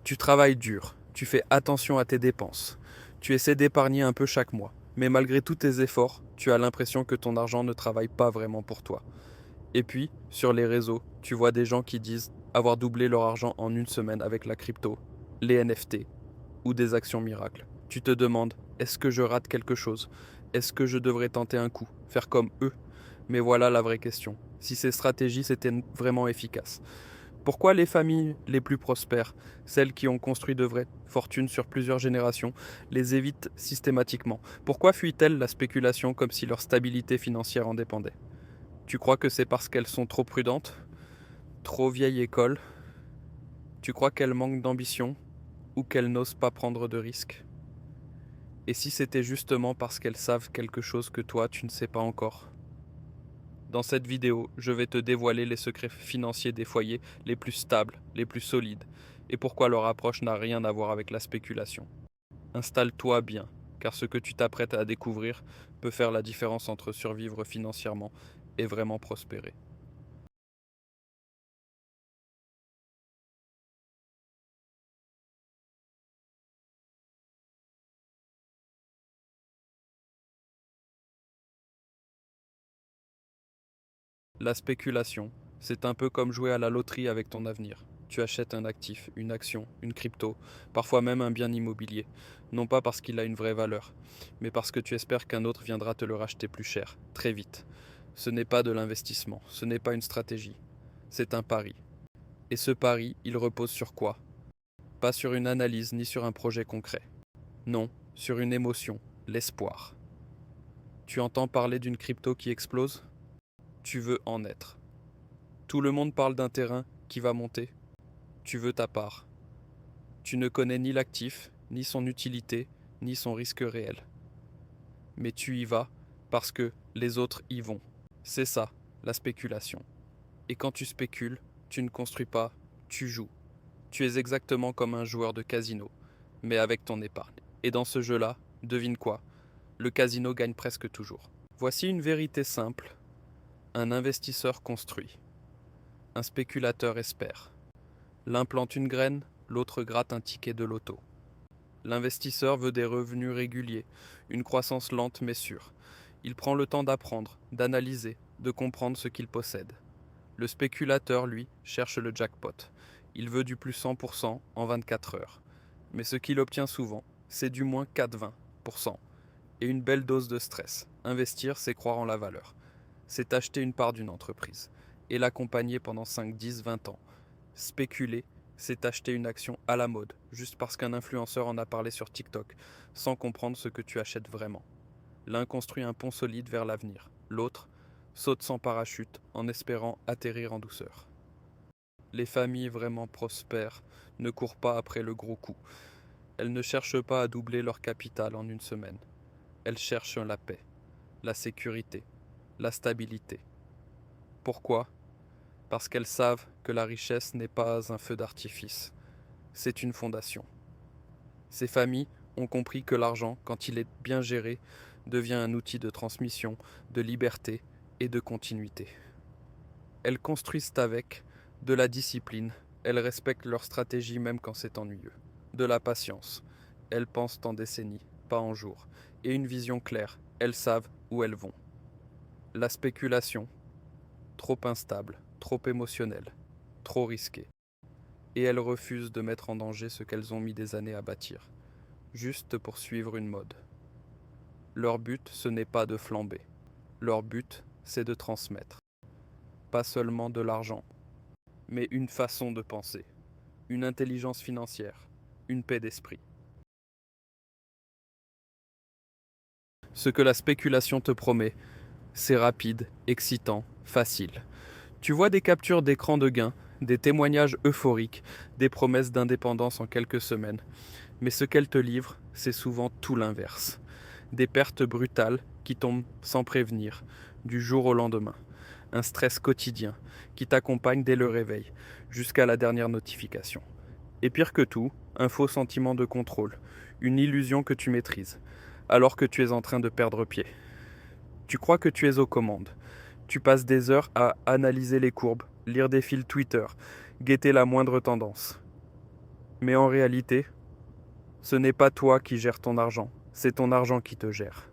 Tu travailles dur, tu fais attention à tes dépenses, tu essaies d'épargner un peu chaque mois, mais malgré tous tes efforts, tu as l'impression que ton argent ne travaille pas vraiment pour toi. Et puis, sur les réseaux, tu vois des gens qui disent avoir doublé leur argent en une semaine avec la crypto, les NFT ou des actions miracles. Tu te demandes, est-ce que je rate quelque chose? Est-ce que je devrais tenter un coup, faire comme eux? Mais voilà la vraie question. Si ces stratégies étaient vraiment efficaces. Pourquoi les familles les plus prospères, celles qui ont construit de vraies fortunes sur plusieurs générations, les évitent systématiquement? Pourquoi fuient-elles la spéculation comme si leur stabilité financière en dépendait? Tu crois que c'est parce qu'elles sont trop prudentes? Trop vieille école? Tu crois qu'elles manquent d'ambition? Ou qu'elles n'osent pas prendre de risques? Et si c'était justement parce qu'elles savent quelque chose que toi tu ne sais pas encore? Dans cette vidéo, je vais te dévoiler les secrets financiers des foyers les plus stables, les plus solides, et pourquoi leur approche n'a rien à voir avec la spéculation. Installe-toi bien, car ce que tu t'apprêtes à découvrir peut faire la différence entre survivre financièrement et vraiment prospérer. La spéculation, c'est un peu comme jouer à la loterie avec ton avenir. Tu achètes un actif, une action, une crypto, parfois même un bien immobilier, non pas parce qu'il a une vraie valeur, mais parce que tu espères qu'un autre viendra te le racheter plus cher, très vite. Ce n'est pas de l'investissement, ce n'est pas une stratégie, c'est un pari. Et ce pari, il repose sur quoi? Pas sur une analyse ni sur un projet concret. Non, sur une émotion, l'espoir. Tu entends parler d'une crypto qui explose? Tu veux en être. Tout le monde parle d'un terrain qui va monter. Tu veux ta part. Tu ne connais ni l'actif, ni son utilité, ni son risque réel. Mais tu y vas parce que les autres y vont. C'est ça, la spéculation. Et quand tu spécules, tu ne construis pas, tu joues. Tu es exactement comme un joueur de casino, mais avec ton épargne. Et dans ce jeu-là, devine quoi? Le casino gagne presque toujours. Voici une vérité simple. Un investisseur construit. Un spéculateur espère. L'un plante une graine, l'autre gratte un ticket de loto. L'investisseur veut des revenus réguliers, une croissance lente mais sûre. Il prend le temps d'apprendre, d'analyser, de comprendre ce qu'il possède. Le spéculateur, lui, cherche le jackpot. Il veut du plus 100% en 24 heures. Mais ce qu'il obtient souvent, c'est du moins 4-20%. Et une belle dose de stress. Investir, c'est croire en la valeur. C'est acheter une part d'une entreprise et l'accompagner pendant 5, 10, 20 ans. Spéculer, c'est acheter une action à la mode, juste parce qu'un influenceur en a parlé sur TikTok, sans comprendre ce que tu achètes vraiment. L'un construit un pont solide vers l'avenir, l'autre saute sans parachute en espérant atterrir en douceur. Les familles vraiment prospères ne courent pas après le gros coup. Elles ne cherchent pas à doubler leur capital en une semaine. Elles cherchent la paix, la sécurité, la stabilité. Pourquoi? Parce qu'elles savent que la richesse n'est pas un feu d'artifice, c'est une fondation. Ces familles ont compris que l'argent, quand il est bien géré, devient un outil de transmission, de liberté et de continuité. Elles construisent avec de la discipline, elles respectent leur stratégie même quand c'est ennuyeux, de la patience, elles pensent en décennies, pas en jours, et une vision claire, elles savent où elles vont. La spéculation, trop instable, trop émotionnelle, trop risquée, et elles refusent de mettre en danger ce qu'elles ont mis des années à bâtir, juste pour suivre une mode. Leur but, ce n'est pas de flamber. Leur but, c'est de transmettre. Pas seulement de l'argent, mais une façon de penser, une intelligence financière, une paix d'esprit. Ce que la spéculation te promet, c'est rapide, excitant, facile. Tu vois des captures d'écran de gains, des témoignages euphoriques, des promesses d'indépendance en quelques semaines. Mais ce qu'elle te livre, c'est souvent tout l'inverse. Des pertes brutales qui tombent sans prévenir, du jour au lendemain. Un stress quotidien qui t'accompagne dès le réveil, jusqu'à la dernière notification. Et pire que tout, un faux sentiment de contrôle, une illusion que tu maîtrises, alors que tu es en train de perdre pied. Tu crois que tu es aux commandes. Tu passes des heures à analyser les courbes, lire des fils Twitter, guetter la moindre tendance. Mais en réalité, ce n'est pas toi qui gères ton argent, c'est ton argent qui te gère.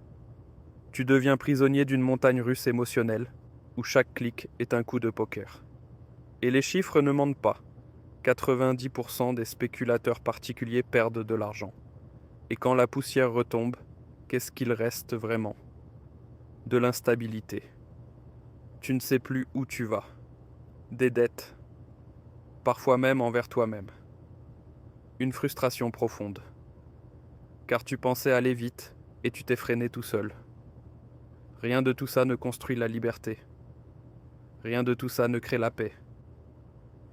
Tu deviens prisonnier d'une montagne russe émotionnelle, où chaque clic est un coup de poker. Et les chiffres ne mentent pas. 90% des spéculateurs particuliers perdent de l'argent. Et quand la poussière retombe, qu'est-ce qu'il reste vraiment? De l'instabilité. Tu ne sais plus où tu vas. Des dettes. Parfois même envers toi-même. Une frustration profonde. Car tu pensais aller vite et tu t'es freiné tout seul. Rien de tout ça ne construit la liberté. Rien de tout ça ne crée la paix.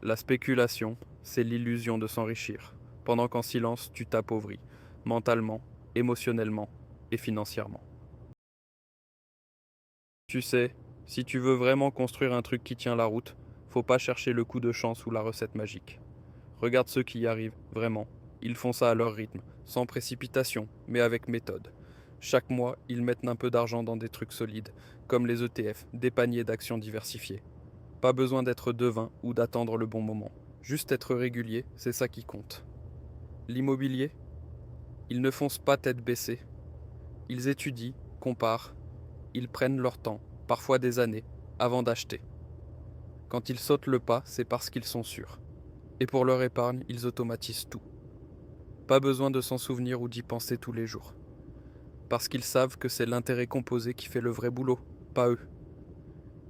La spéculation, c'est l'illusion de s'enrichir, pendant qu'en silence tu t'appauvris, mentalement, émotionnellement et financièrement. Tu sais, si tu veux vraiment construire un truc qui tient la route, faut pas chercher le coup de chance ou la recette magique. Regarde ceux qui y arrivent, vraiment. Ils font ça à leur rythme, sans précipitation, mais avec méthode. Chaque mois, ils mettent un peu d'argent dans des trucs solides, comme les ETF, des paniers d'actions diversifiés. Pas besoin d'être devin ou d'attendre le bon moment. Juste être régulier, c'est ça qui compte. L'immobilier, ils ne foncent pas tête baissée. Ils étudient, comparent, ils prennent leur temps, parfois des années, avant d'acheter. Quand ils sautent le pas, c'est parce qu'ils sont sûrs. Et pour leur épargne, ils automatisent tout. Pas besoin de s'en souvenir ou d'y penser tous les jours. Parce qu'ils savent que c'est l'intérêt composé qui fait le vrai boulot, pas eux.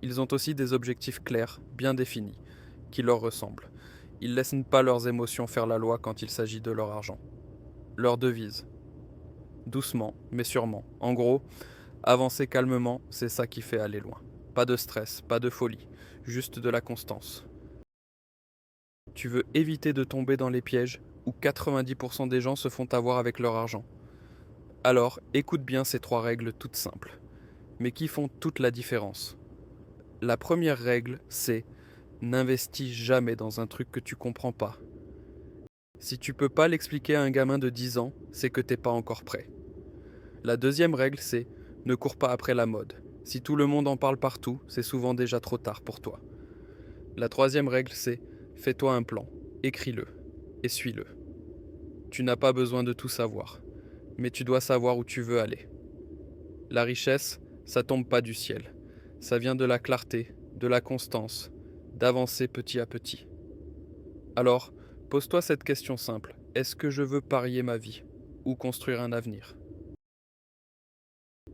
Ils ont aussi des objectifs clairs, bien définis, qui leur ressemblent. Ils laissent pas leurs émotions faire la loi quand il s'agit de leur argent. Leur devise. Doucement, mais sûrement. En gros, avancer calmement, c'est ça qui fait aller loin. Pas de stress, pas de folie, juste de la constance. Tu veux éviter de tomber dans les pièges où 90% des gens se font avoir avec leur argent. Alors, écoute bien ces 3 règles toutes simples, mais qui font toute la différence. La première règle, c'est n'investis jamais dans un truc que tu comprends pas. Si tu peux pas l'expliquer à un gamin de 10 ans, c'est que t'es pas encore prêt. La deuxième règle, c'est ne cours pas après la mode. Si tout le monde en parle partout, c'est souvent déjà trop tard pour toi. La troisième règle, c'est fais-toi un plan, écris-le et suis-le. Tu n'as pas besoin de tout savoir, mais tu dois savoir où tu veux aller. La richesse, ça tombe pas du ciel. Ça vient de la clarté, de la constance, d'avancer petit à petit. Alors, pose-toi cette question simple. Est-ce que je veux parier ma vie ou construire un avenir?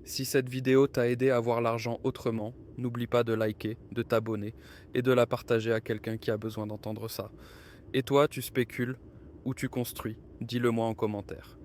Si cette vidéo t'a aidé à voir l'argent autrement, n'oublie pas de liker, de t'abonner et de la partager à quelqu'un qui a besoin d'entendre ça. Et toi, tu spécules ou tu construis? Dis-le moi en commentaire.